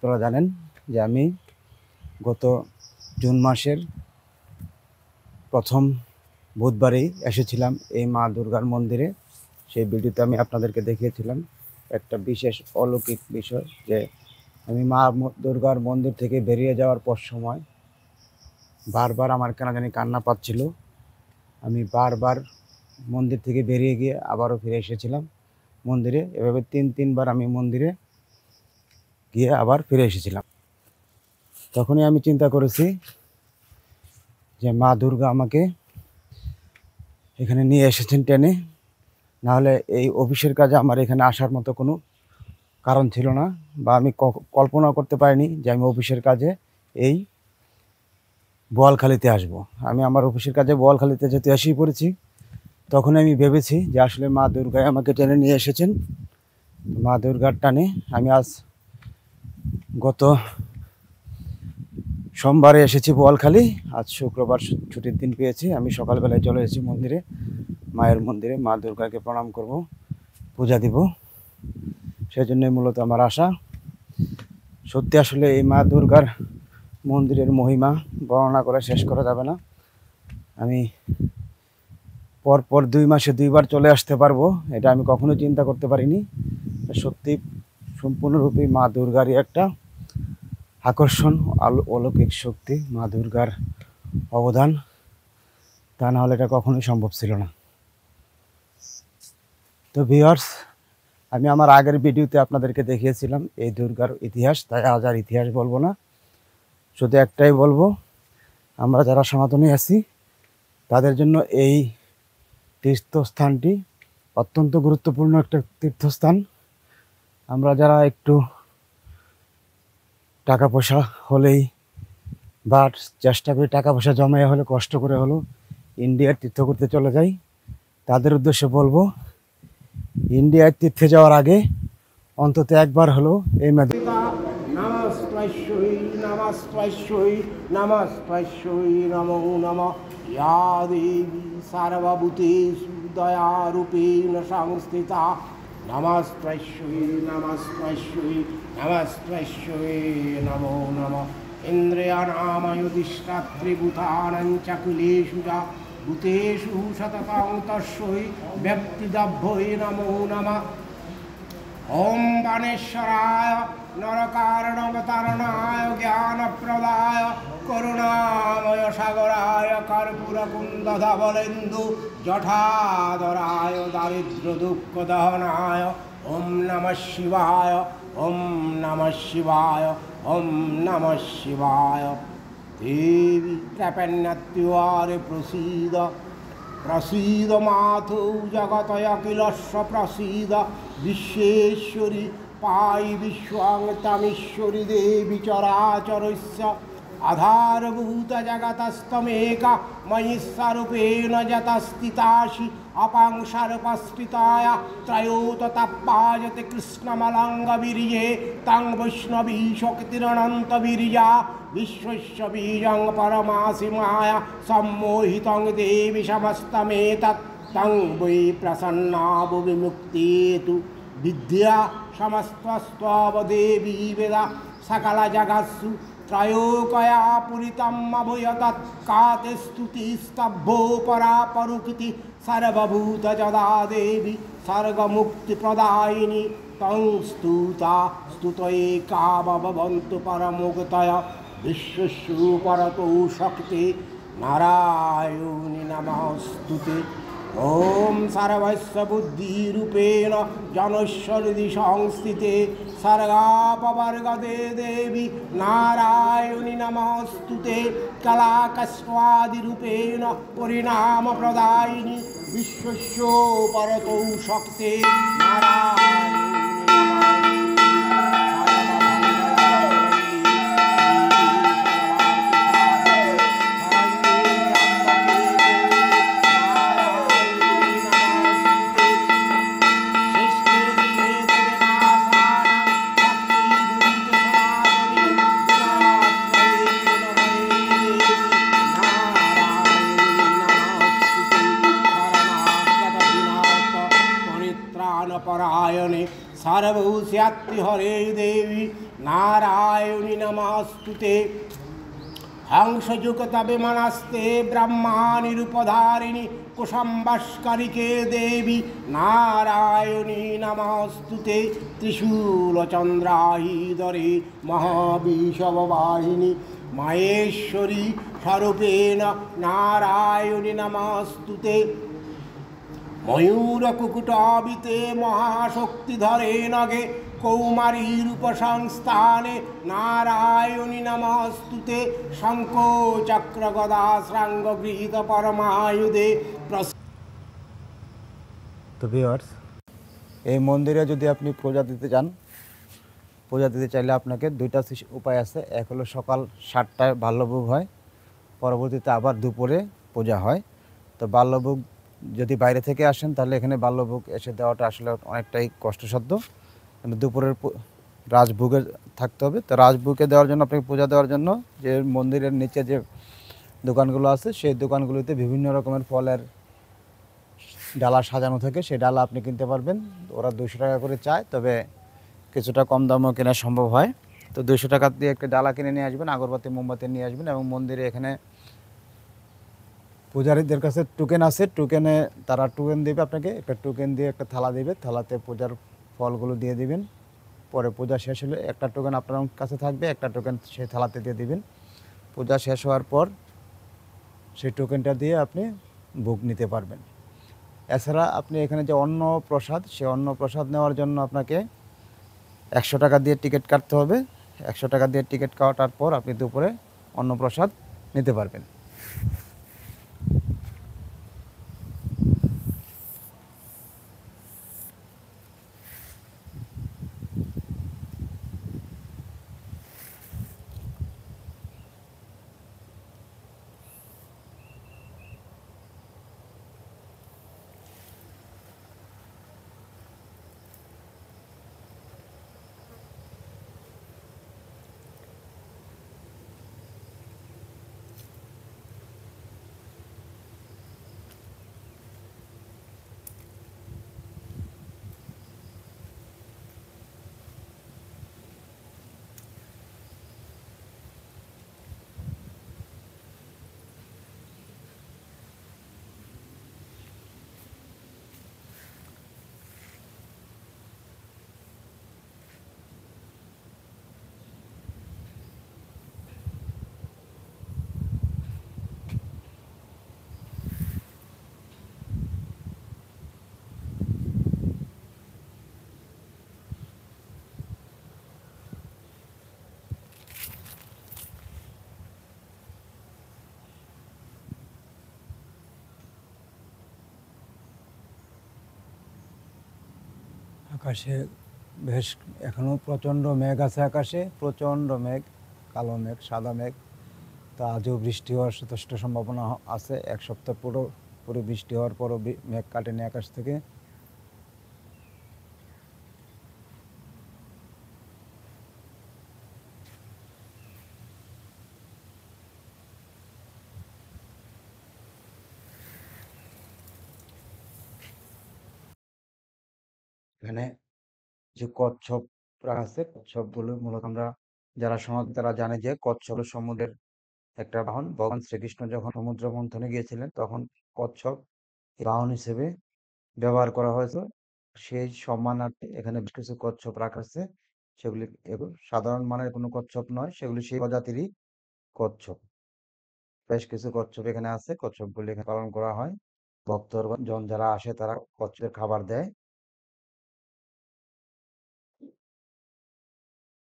আপনারা জানেন যে আমি গত জুন মাসের প্রথম বুধবারেই এসেছিলাম এই মা দুর্গার মন্দিরে। সেই ভিডিওতে আমি আপনাদেরকে দেখিয়েছিলাম একটা বিশেষ অলৌকিক বিষয়, যে আমি মা দুর্গার মন্দির থেকে বেরিয়ে যাওয়ার পর সময় বারবার আমার কেন জানি কান্না পাচ্ছিল। আমি বারবার মন্দির থেকে বেরিয়ে গিয়ে আবারও ফিরে এসেছিলাম মন্দিরে। এভাবে তিনবার আমি মন্দিরে গিয়ে আবার ফিরে এসেছিলাম। তখনই আমি চিন্তা করেছি যে মা দুর্গা আমাকে এখানে নিয়ে এসেছেন টেনে, নাহলে এই অফিসের কাজে আমার এখানে আসার মতো কোনো কারণ ছিল না, বা আমি কল্পনা করতে পারিনি যে আমি অফিসের কাজে এই বোয়ালখালীতে আসব। আমি আমার অফিসের কাজে বোয়ালখালীতে যেতে এসেই পড়েছি। তখন আমি ভেবেছি যে আসলে মা দুর্গাই আমাকে টেনে নিয়ে এসেছেন। মা দুর্গার টানে আমি আজ গত সোমবারে এসেছি বোয়ালখালী। আজ শুক্রবার ছুটির দিন পেয়েছি। আমি সকালবেলায় চলে এসেছি মন্দিরে, মায়ের মন্দিরে মা দুর্গাকে প্রণাম করব, পূজা দিব। সেজন্যই মূলত আমার আশা। সত্যি আসলে এই মা দুর্গার মন্দিরের মহিমা বর্ণনা করে শেষ করা যাবে না। আমি পরপর 2 মাসে 2বার চলে আসতে পারবো, এটা আমি কখনো চিন্তা করতে পারিনি। সত্যি সম্পূর্ণরূপে মা দুর্গারই একটা আকর্ষণ, অলৌকিক শক্তি, মা দুর্গার অবদান। তা না হলে এটা কখনোই সম্ভব ছিল না। তো ভিউয়ার্স, আমি আমার আগের ভিডিওতে আপনাদেরকে দেখিয়েছিলাম এই দুর্গার ইতিহাস, তাই আজ আর ইতিহাস বলবো না। শুধু একটাই বলবো, আমরা যারা সনাতনী আছি তাদের জন্য এই তীর্থস্থানটি অত্যন্ত গুরুত্বপূর্ণ একটা তীর্থস্থান। আমরা যারা একটু টাকা পয়সা হলেই বা চেষ্টা করি টাকা পয়সা জমাইয়া হলে কষ্ট করে হলো ইন্ডিয়ার তীর্থ করতে চলে যাই, তাদের উদ্দেশ্যে বলবো ইন্ডিয়ার তীর্থে যাওয়ার আগে অন্তত একবার হলো এই নমো নমঃ ইয়া দেবী সর্বভূতেষু দয়ারূপেণ সংস্থিতা নমস্ত্বৈ নমো নমঃ ইন্দ্রিয়াণাময়ুধিষ্ঠাত্রিভূতানাং চকুলেষু যা ভূতেষু সততং তস্मै ব্যক্তিদভ্যৈ নমো নমঃ ওম বাণেশ্বরায় নরকারণবতারণায় জ্ঞানপ্রদায় করুণাময় সাগরায় কর্পূরকুন্দধবলেন্দু জঠাধরায় দারিদ্র দুঃখ দহনায় ওম নমঃ শিবায় ওম নমঃ শিবায় ওম নমঃ শিবায়। দেবী ত্রৈপন্যত্যারে প্রসীদ প্রসীদ মাতু জগতয়কিলস্য প্রসীদ বিশ্বেশ্বরী পাই বিশ্বং তমীশ্বরী দেবী চরাচরস্য আধারভূত জগতস্তমেকা ময়ি স্বরূপেণ যতস্থিতাসি অপাং সর্পস্থিতায়া ত্রয়োততপ্পায়তে কৃষ্ণমলঙ্গবীর্যে তং বৈষ্ণবী শক্তিরনন্তবীর্যা বিশ্বস্য বীজং পরমাসি মায়া সম্মোহিতং দেবী সমস্তমেতৎ তং বৈ প্রসন্না বিমুক্তেতু বিদ্যা সমস্তস্ত্বব দেবী বেদা সকল জগৎসু ত্রয়োকয়া পুরিতমভূয়তৎ কাতে স্তুতিস্তভ্যো পরাপরুকিতি সর্বভূত যদা দেবী স্বর্গমুক্তিপ্রদায়িনী তং স্তুতা স্তুতয়েকা ভবন্তু পরমুক্তয় বিশ্বস্য পরতো শক্তি নারায়ণী নমস্তুতে। ওম সর্বস্ব বুদ্ধিরূপেণ জনস্বহৃদি সংস্থিতে সর্গাপবর্গদে দেবী নারায়ণী নমস্তুতে। কলাকস্বাদিরূপেণ পরিণাম প্রদায়িনী বিশ্বস্য পরতো শক্তি নারায়ণী পরায়ণে सर्वस्यात्रिहरे देवी नारायणी नमस्तुते हंसयुगत विमनस्ते ब्रह्मानिरुपधारिणि कुशम्बस्करिके देवी नारायणी नमस्तुते त्रिशूलचन्द्रायुधरे महाविषववाहिनी महेश्वरी स्वरूपेण नारायणी नमस्तुते मयूरकुकुटाविते महाशक्तिधरे नगे कौमारीरूपसंस्थाने नारायणी नमस्तुते शंको चक्र गदा श्रृंग गृहीत परमायुधे তো ভিউয়ার্স, এই মন্দিরে যদি আপনি পূজা দিতে চান, পূজা দিতে চাইলে আপনাকে দুইটা উপায় আছে। এক হলো সকাল 7টায় বাল্যভোগ হয়, পরবর্তীতে আবার দুপুরে পূজা হয়। তো বাল্যভোগ যদি বাইরে থেকে আসেন তাহলে এখানে বাল্যভোগ এসে দেওয়াটা আসলে অনেকটাই কষ্টসাধ্য, কিন্তু দুপুরের রাজভোগে থাকতে হবে। তো রাজভোগে দেওয়ার জন্য আপনাকে পূজা দেওয়ার জন্য যে মন্দিরের নিচে যে দোকানগুলো আছে সেই দোকানগুলোতে বিভিন্ন রকমের ফলের ডালা সাজানো থাকে, সেই ডালা আপনি কিনতে পারবেন। ওরা 200 টাকা করে চায়, তবে কিছুটা কম দামও কেনা সম্ভব হয়। তো 200 টাকা দিয়ে একটা ডালা কিনে নিয়ে আসবেন, আগরবাতি মোমবাতি নিয়ে আসবেন। এবং মন্দিরে এখানে পূজারীদের কাছে টোকেন আছে, টোকেনে তারা টোকেন দেবে আপনাকে, একটা টোকেন দিয়ে একটা থালা দেবে, থালাতে পূজার ফলগুলো দিয়ে দিবেন। পরে পূজা শেষ হলে একটা টোকেন আপনার কাছে থাকবে, একটা টোকেন সেই থালাতে দিয়ে দিবেন। পূজা শেষ হওয়ার পর সেই টোকেনটা দিয়ে আপনি ভোগ নিতে পারবেন। এছাড়া আপনি এখানে যে অন্ন প্রসাদ, সেই অন্ন প্রসাদ নেওয়ার জন্য আপনাকে 100 টাকা দিয়ে টিকিট কাটতে হবে। 100 টাকা দিয়ে টিকিট কাটার পর আপনি দুপুরে অন্ন প্রসাদ নিতে পারবেন। আকাশে বেশ এখনও প্রচণ্ড মেঘ আছে, আকাশে প্রচণ্ড মেঘ, কালো মেঘ, সাদা মেঘ। তো আজও বৃষ্টি হওয়ার যথেষ্ট সম্ভাবনা আছে। এক সপ্তাহ পুরো বৃষ্টি হওয়ার পরও মেঘ কাটেনি আকাশ থেকে। এখানে যে কচ্ছপ রাখা আছে, কচ্ছপগুলো মূলত আমরা যারা সনাতন তারা জানে যে কচ্ছপ হলো সমুদ্রের একটা বাহন। ভগবান শ্রীকৃষ্ণ যখন সমুদ্র মন্থনে গিয়েছিলেন তখন কচ্ছপ বাহন হিসেবে ব্যবহার করা হয়েছে। সেই সম্মানার্থে এখানে বেশ কিছু কচ্ছপ রাখা আছে। সেগুলি সাধারণ মানের কোনো কচ্ছপ নয়, সেগুলি সেই প্রজাতিরই কচ্ছপ। বেশ কিছু কচ্ছপ এখানে আছে, কচ্ছপগুলি এখানে পালন করা হয়। ভক্তজন যারা আসে তারা কচ্ছপের খাবার দেয়।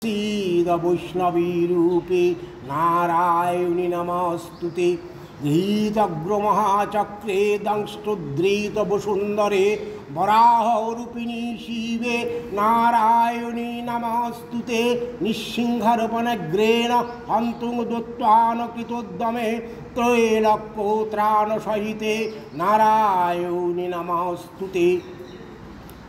सीद वैष्णवी रूपे नारायणी नमस्तुते धृतग्रमहाचक्रे दंष्टुद्रीत वसुंदरे वराहरूपिणी शिवे नारायणी नमस्तुते निःसिंहरूपनग्रेण हन्तुं दत्त्वानकृतोद्यमे त्रैलोक्यत्राणसहिते नारायणी नमस्तुते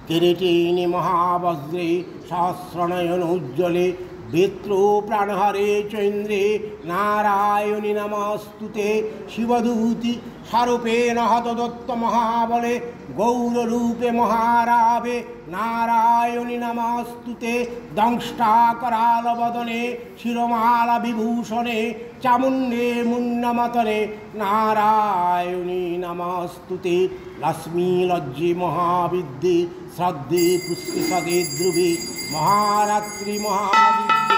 किरीटिनी महावज्रे सहस्रनयन उज्ज्वले वित्रो प्राणहरे चैन्द्रे नारायणी नमस्तुते शिवदूति স্বরূপেণ হতদত্ত মহাবলে গৌররূপে মহারাবে নারায়ণী নমস্তুতে দংষ্টাকরালবদনে শিরমালা বিভূষণে চামুণ্ডে মুন্ডমতনে নারায়ণী নমস্তুতে লক্ষ্মী লজ্জি মহাবিদ্যে শ্রদ্ধে পুষ্পিসদে ধ্রুবে মহারাত্রি মহাবিদ্যে